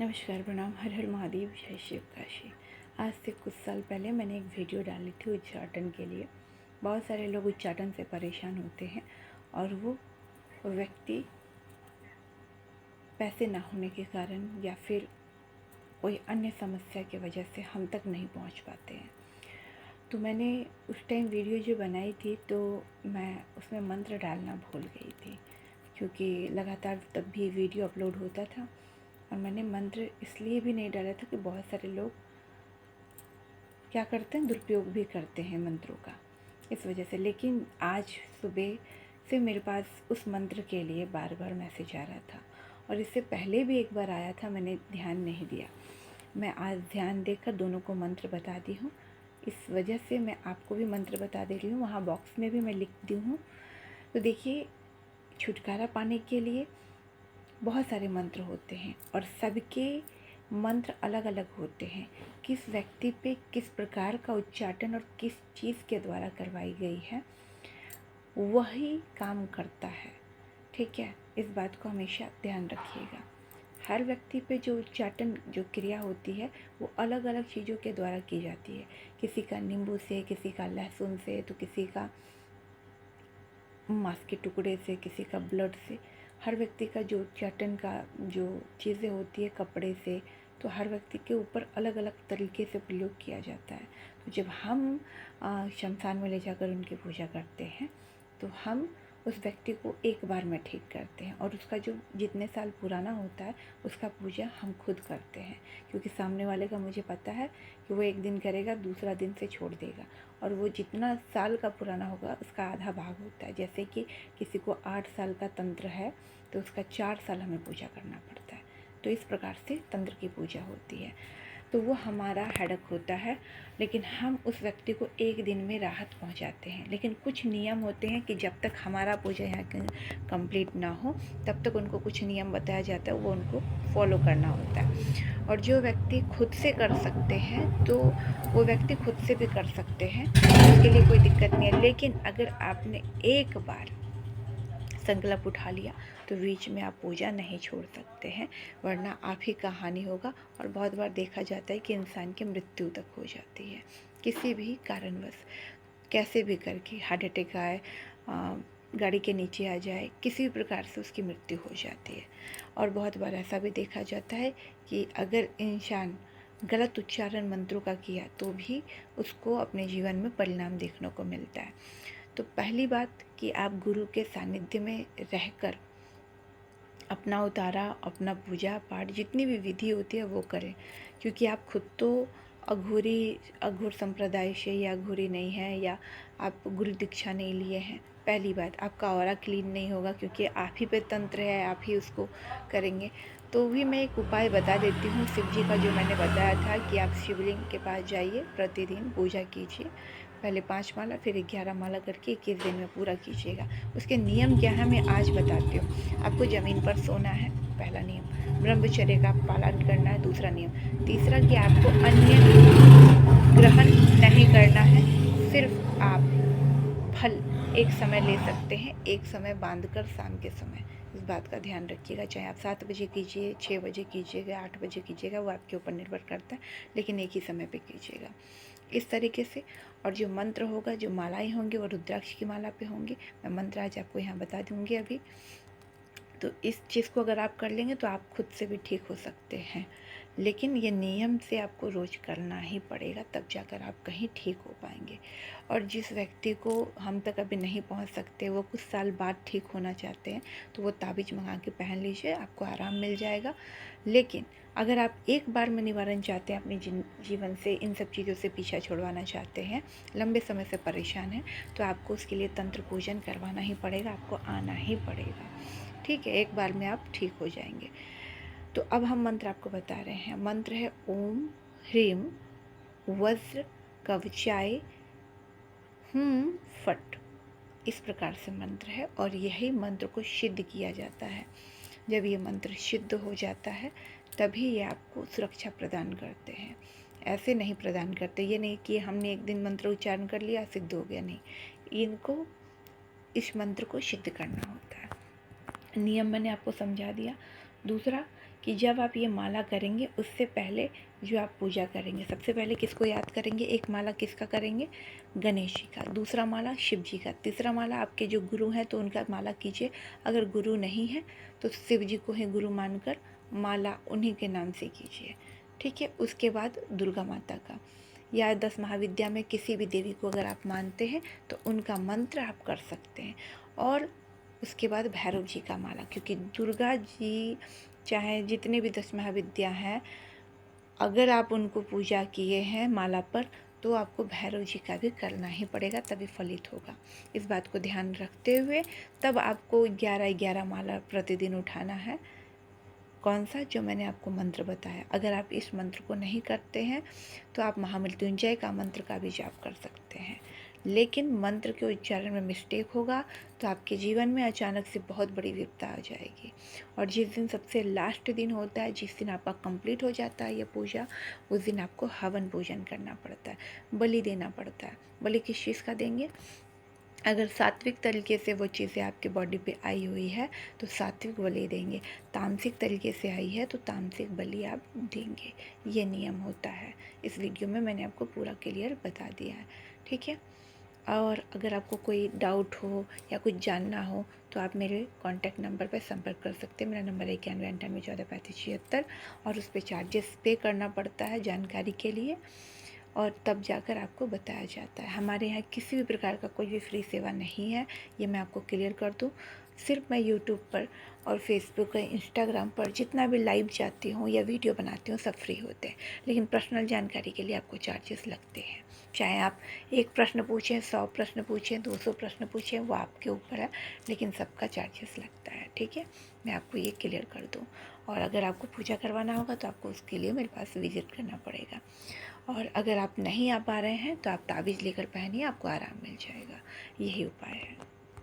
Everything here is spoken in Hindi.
नमस्कार, प्रणाम, हर हर महादेव, जय शिव काशी। आज से कुछ साल पहले मैंने एक वीडियो डाली थी उच्चाटन के लिए। बहुत सारे लोग उच्चाटन से परेशान होते हैं और वो व्यक्ति पैसे ना होने के कारण या फिर कोई अन्य समस्या की वजह से हम तक नहीं पहुंच पाते हैं। तो मैंने उस टाइम वीडियो जो बनाई थी तो मैं उसमें मंत्र डालना भूल गई थी, क्योंकि लगातार तब भी वीडियो अपलोड होता था और मैंने मंत्र इसलिए भी नहीं डाला था कि बहुत सारे लोग क्या करते हैं, दुरुपयोग भी करते हैं मंत्रों का, इस वजह से। लेकिन आज सुबह से मेरे पास उस मंत्र के लिए बार बार मैसेज आ रहा था और इससे पहले भी एक बार आया था, मैंने ध्यान नहीं दिया। मैं आज ध्यान देकर दोनों को मंत्र बता दी हूँ, इस वजह से मैं आपको भी मंत्र बता दे रही हूँ। वहाँ बॉक्स में भी मैं लिख दी हूँ। तो देखिए, छुटकारा पाने के लिए बहुत सारे मंत्र होते हैं और सबके मंत्र अलग अलग होते हैं। किस व्यक्ति पे किस प्रकार का उच्चाटन और किस चीज़ के द्वारा करवाई गई है वही काम करता है, ठीक है। इस बात को हमेशा ध्यान रखिएगा। हर व्यक्ति पे जो उच्चाटन, जो क्रिया होती है वो अलग अलग चीज़ों के द्वारा की जाती है। किसी का नींबू से, किसी का लहसुन से, तो किसी का मांस के टुकड़े से, किसी का ब्लड से। हर व्यक्ति का जो उच्चाटन का जो चीज़ें होती है, कपड़े से, तो हर व्यक्ति के ऊपर अलग अलग तरीके से प्रयोग किया जाता है। तो जब हम शमशान में ले जाकर उनकी पूजा करते हैं तो हम उस व्यक्ति को एक बार में ठीक करते हैं और उसका जो जितने साल पुराना होता है उसका पूजा हम खुद करते हैं, क्योंकि सामने वाले का मुझे पता है कि वो एक दिन करेगा, दूसरा दिन से छोड़ देगा और वो जितना साल का पुराना होगा उसका आधा भाग होता है। जैसे कि किसी को 8 साल का तंत्र है तो उसका 4 साल हमें पूजा करना पड़ता है। तो इस प्रकार से तंत्र की पूजा होती है। तो वो हमारा हेडक होता है, लेकिन हम उस व्यक्ति को एक दिन में राहत पहुंचाते हैं। लेकिन कुछ नियम होते हैं कि जब तक हमारा पूजा यहाँ कंप्लीट ना हो तब तक उनको कुछ नियम बताया जाता है, वो उनको फॉलो करना होता है। और जो व्यक्ति खुद से कर सकते हैं तो वो व्यक्ति खुद से भी कर सकते हैं, उसके लिए कोई दिक्कत नहीं है। लेकिन अगर आपने एक बार संकल्प उठा लिया तो बीच में आप पूजा नहीं छोड़ सकते हैं, वरना आप ही का हानि होगा। और बहुत बार देखा जाता है कि इंसान की मृत्यु तक हो जाती है किसी भी कारणवश, कैसे भी करके। हार्ट अटैक आए, गाड़ी के नीचे आ जाए, किसी भी प्रकार से उसकी मृत्यु हो जाती है। और बहुत बार ऐसा भी देखा जाता है कि अगर इंसान गलत उच्चारण मंत्रों का किया तो भी उसको अपने जीवन में परिणाम देखने को मिलता है। तो पहली बात कि आप गुरु के सानिध्य में रहकर अपना उतारा, अपना पूजा पाठ, जितनी भी विधि होती है वो करें, क्योंकि आप खुद तो अघोर संप्रदाय से या अघोरी नहीं है, या आप गुरु दीक्षा नहीं लिए हैं। पहली बात, आपका ऑरा क्लीन नहीं होगा, क्योंकि आप ही पे तंत्र है, आप ही उसको करेंगे। तो भी मैं एक उपाय बता देती हूँ शिव जी का, जो मैंने बताया था कि आप शिवलिंग के पास जाइए, प्रतिदिन पूजा कीजिए। पहले 5 माला, फिर 11 माला करके 21 दिन में पूरा कीजिएगा। उसके नियम क्या है मैं आज बताती हूँ। आपको ज़मीन पर सोना है, पहला नियम। ब्रह्मचर्य का पालन करना है, दूसरा नियम। तीसरा कि आपको अन्य ग्रहण नहीं करना है, सिर्फ आप फल एक समय ले सकते हैं, एक समय बांधकर शाम के समय। इस बात का ध्यान रखिएगा, चाहे आप 7 बजे कीजिए, 6 बजे कीजिएगा, 8 बजे कीजिएगा, वो आपके ऊपर निर्भर करता है, लेकिन एक ही समय पे कीजिएगा इस तरीके से। और जो मंत्र होगा, जो मालाएं होंगी वो रुद्राक्ष की माला पे होंगी। मैं मंत्र आज आपको यहाँ बता दूँगी अभी। तो इस चीज़ को अगर आप कर लेंगे तो आप खुद से भी ठीक हो सकते हैं, लेकिन ये नियम से आपको रोज़ करना ही पड़ेगा, तब जाकर आप कहीं ठीक हो पाएंगे। और जिस व्यक्ति को हम तक अभी नहीं पहुंच सकते, वो कुछ साल बाद ठीक होना चाहते हैं, तो वो ताबीज़ मंगा के पहन लीजिए, आपको आराम मिल जाएगा। लेकिन अगर आप एक बार में निवारण चाहते हैं, अपने जीवन से इन सब चीज़ों से पीछा छुड़वाना चाहते हैं, लंबे समय से परेशान हैं, तो आपको उसके लिए तंत्र पूजन करवाना ही पड़ेगा, आपको आना ही पड़ेगा, ठीक है। एक बार में आप ठीक हो जाएंगे। तो अब हम मंत्र आपको बता रहे हैं। मंत्र है ओम ह्रीम वज्र कवचाय फट। इस प्रकार से मंत्र है और यही मंत्र को सिद्ध किया जाता है। जब ये मंत्र सिद्ध हो जाता है तभी ये आपको सुरक्षा प्रदान करते हैं, ऐसे नहीं प्रदान करते। ये नहीं कि हमने एक दिन मंत्र उच्चारण कर लिया सिद्ध हो गया, नहीं, इनको इस मंत्र को सिद्ध करना होता है। नियम मैंने आपको समझा दिया। दूसरा कि जब आप ये माला करेंगे उससे पहले जो आप पूजा करेंगे, सबसे पहले किसको याद करेंगे? एक माला किसका करेंगे? गणेश जी का, दूसरा माला शिव जी का, तीसरा माला आपके जो गुरु हैं तो उनका माला कीजिए। अगर गुरु नहीं है तो शिव जी को ही गुरु मानकर माला उन्हीं के नाम से कीजिए, ठीक है। उसके बाद दुर्गा माता का या 10 महाविद्या में किसी भी देवी को अगर आप मानते हैं तो उनका मंत्र आप कर सकते हैं। और उसके बाद भैरव जी का माला, क्योंकि दुर्गा जी चाहे जितने भी 10 महाविद्या हैं, अगर आप उनको पूजा किए हैं माला पर तो आपको भैरव जी का भी करना ही पड़ेगा, तभी फलित होगा। इस बात को ध्यान रखते हुए तब आपको 11-11 माला प्रतिदिन उठाना है। कौन सा? जो मैंने आपको मंत्र बताया। अगर आप इस मंत्र को नहीं करते हैं तो आप महामृत्युंजय का मंत्र का भी जाप कर सकते हैं, लेकिन मंत्र के उच्चारण में मिस्टेक होगा तो आपके जीवन में अचानक से बहुत बड़ी विपदा आ जाएगी। और जिस दिन सबसे लास्ट दिन होता है, जिस दिन आपका कंप्लीट हो जाता है यह पूजा, उस दिन आपको हवन पूजन करना पड़ता है, बलि देना पड़ता है। बलि किस चीज़ का देंगे? अगर सात्विक तरीके से वो चीज़ें आपके बॉडी पे आई हुई है तो सात्विक बलि देंगे, तामसिक तरीके से आई है तो तामसिक बलि आप देंगे। ये नियम होता है। इस वीडियो में मैंने आपको पूरा क्लियर बता दिया है, ठीक है। और अगर आपको कोई डाउट हो या कुछ जानना हो तो आप मेरे कॉन्टैक्ट नंबर पर संपर्क कर सकते हैं। मेरा नंबर है 9198143576 और उस पर चार्जेस पे करना पड़ता है जानकारी के लिए, और तब जाकर आपको बताया जाता है। हमारे यहाँ किसी भी प्रकार का कोई भी फ्री सेवा नहीं है, ये मैं आपको क्लियर कर दूँ। सिर्फ मैं यूट्यूब पर और फेसबुक और इंस्टाग्राम पर जितना भी लाइव जाती हूँ या वीडियो बनाती हूँ सब फ्री होते हैं, लेकिन पर्सनल जानकारी के लिए आपको चार्जेस लगते हैं। चाहे आप 1 प्रश्न पूछें, 100 प्रश्न पूछें, 200 प्रश्न पूछें, वो आपके ऊपर है, लेकिन सबका चार्जेस लगता है, ठीक है। मैं आपको ये क्लियर कर दूँ। और अगर आपको पूजा करवाना होगा तो आपको उसके लिए मेरे पास विज़िट करना पड़ेगा। और अगर आप नहीं आ पा रहे हैं तो आप ताबीज़ लेकर पहनिए, आपको आराम मिल जाएगा। यही उपाय है।